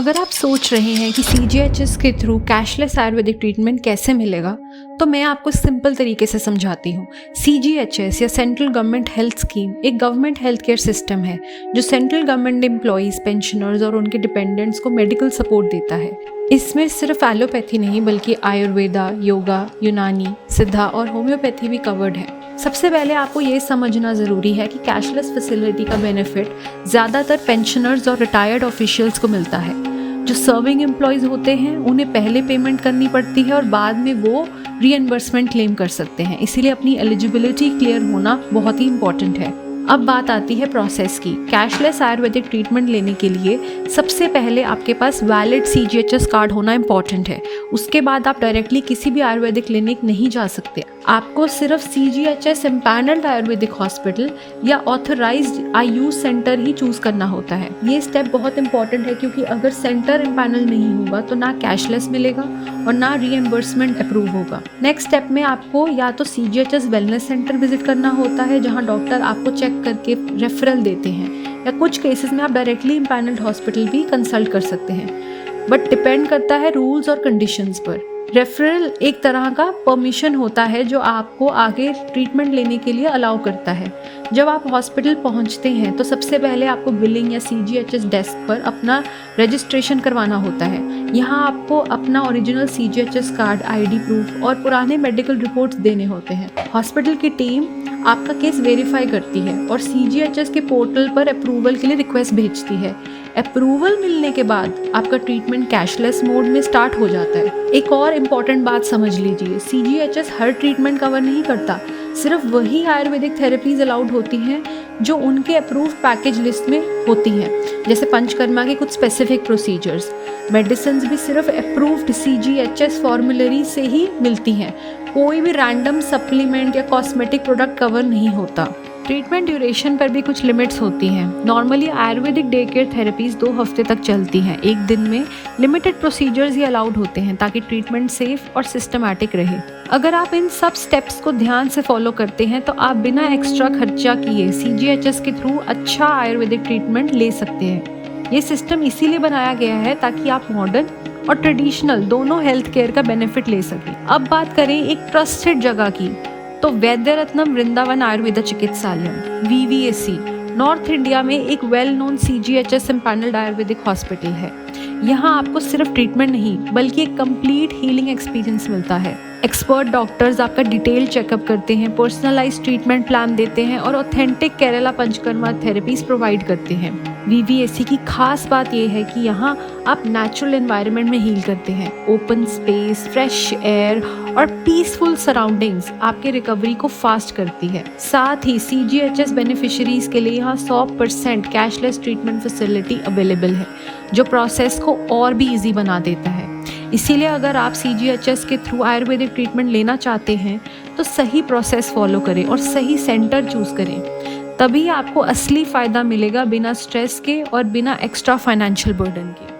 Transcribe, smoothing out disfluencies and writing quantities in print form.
अगर आप सोच रहे हैं कि CGHS के थ्रू कैशलेस आयुर्वेदिक ट्रीटमेंट कैसे मिलेगा, तो मैं आपको सिंपल तरीके से समझाती हूँ। CGHS या सेंट्रल गवर्नमेंट हेल्थ स्कीम एक गवर्नमेंट हेल्थ केयर सिस्टम है जो सेंट्रल गवर्नमेंट एम्प्लॉयज़, पेंशनर्स और उनके डिपेंडेंट्स को मेडिकल सपोर्ट देता है। इसमें सिर्फ एलोपैथी नहीं बल्कि आयुर्वेदा, योगा, यूनानी, सिद्धा और होम्योपैथी भी कवर्ड है। सबसे पहले आपको ये समझना ज़रूरी है कि कैशलेस फैसिलिटी का बेनिफिट ज़्यादातर पेंशनर्स और रिटायर्ड ऑफिशियल्स को मिलता है। जो सर्विंग एम्प्लॉयज़ होते हैं उन्हें पहले पेमेंट करनी पड़ती है और बाद में वो रीइंबर्समेंट क्लेम कर सकते हैं, इसीलिए अपनी एलिजिबिलिटी क्लियर होना बहुत ही इंपॉर्टेंट है। अब बात आती है प्रोसेस की। कैशलेस आयुर्वेदिक ट्रीटमेंट लेने के लिए सबसे पहले आपके पास वैलिड CGHS कार्ड होना इंपॉर्टेंट है। उसके बाद आप डायरेक्टली किसी भी आयुर्वेदिक क्लिनिक नहीं जा सकते। आपको सिर्फ CGHS एम्पैनल्ड आयुर्वेदिक हॉस्पिटल या ऑथराइज्ड IU सेंटर ही चूज करना होता है। ये स्टेप बहुत इंपॉर्टेंट है क्योंकि अगर सेंटर एम्पैनल नहीं होगा तो ना कैशलेस मिलेगा और ना रीएम्बर्समेंट अप्रूव होगा। नेक्स्ट स्टेप में आपको या तो CGHS वेलनेस सेंटर विजिट करना होता है जहाँ डॉक्टर आपको चेक करके रेफरल देते हैं, या कुछ केसेस में आप डायरेक्टली एम्पैनल्ड हॉस्पिटल भी कंसल्ट कर सकते हैं, बट डिपेंड करता है रूल्स और कंडीशंस पर। रेफरल एक तरह का परमिशन होता है जो आपको आगे ट्रीटमेंट लेने के लिए अलाउ करता है। जब आप हॉस्पिटल पहुंचते हैं तो सबसे पहले आपको बिलिंग या CGHS डेस्क पर अपना रजिस्ट्रेशन करवाना होता है। यहाँ आपको अपना original CGHS card, ID proof और पुराने मेडिकल रिपोर्ट्स देने होते हैं। हॉस्पिटल की टीम आपका केस वेरीफाई करती है और CGHS के पोर्टल पर अप्रूवल के लिए रिक्वेस्ट भेजती है। अप्रूवल मिलने के बाद आपका ट्रीटमेंट कैशलेस मोड में स्टार्ट हो जाता है। एक और इम्पॉर्टेंट बात समझ लीजिए, CGHS हर ट्रीटमेंट कवर नहीं करता। सिर्फ वही आयुर्वेदिक थेरेपीज अलाउड होती हैं जो उनके अप्रूव पैकेज लिस्ट में होती हैं, जैसे पंचकर्मा के कुछ स्पेसिफिक प्रोसीजर्स। मेडिसिन भी सिर्फ अप्रूव्ड CGHS फॉर्मुलरी से ही मिलती हैं। कोई भी रैंडम सप्लीमेंट या कॉस्मेटिक प्रोडक्ट कवर नहीं होता। ट्रीटमेंट ड्यूरेशन पर भी कुछ लिमिट्स होती हैं। Normally Ayurvedic day care therapies 2 हफ्ते तक चलती हैं। एक दिन में लिमिटेड प्रोसीजर्स ही अलाउड होते हैं ताकि ट्रीटमेंट सेफ और सिस्टमैटिक रहे। अगर आप इन सब स्टेप्स को ध्यान से फॉलो करते हैं तो आप बिना एक्स्ट्रा खर्चा किए CGHS के थ्रू अच्छा आयुर्वेदिक ट्रीटमेंट ले सकते हैं। ये सिस्टम इसीलिए बनाया गया है ताकि आप मॉडर्न और ट्रेडिशनल दोनों हेल्थ केयर का बेनिफिट ले सकें। अब बात करें एक ट्रस्टेड जगह की, तो वैद्य रत्नम वृंदावन आयुर्वेदा चिकित्सालय VVAC नॉर्थ इंडिया में एक well known CGHS empanelled Ayurvedic hospital है। यहाँ आपको सिर्फ ट्रीटमेंट नहीं बल्कि एक कंप्लीट हीलिंग एक्सपीरियंस मिलता है। एक्सपर्ट डॉक्टर्स आपका डिटेल चेकअप करते हैं, पर्सनलाइज्ड ट्रीटमेंट प्लान देते हैं और authentic Kerala panchakarma therapies provide करते हैं। VVAC की खास बात यह है कि यहाँ आप नेचुरल एनवायरनमेंट में हील करते हैं। ओपन स्पेस, फ्रेश एयर और पीसफुल सराउंडिंग्स आपके रिकवरी को फास्ट करती है। साथ ही CGHS बेनिफिशरीज के लिए यहाँ 100% कैशलेस ट्रीटमेंट फैसिलिटी अवेलेबल है, जो प्रोसेस को और भी ईजी बना देता है। इसीलिए अगर आप CGHS के थ्रू आयुर्वेदिक ट्रीटमेंट लेना चाहते हैं तो सही प्रोसेस फॉलो करें और सही सेंटर चूज करें, तभी आपको असली फ़ायदा मिलेगा बिना स्ट्रेस के और बिना एक्स्ट्रा फाइनेंशियल बर्डन के।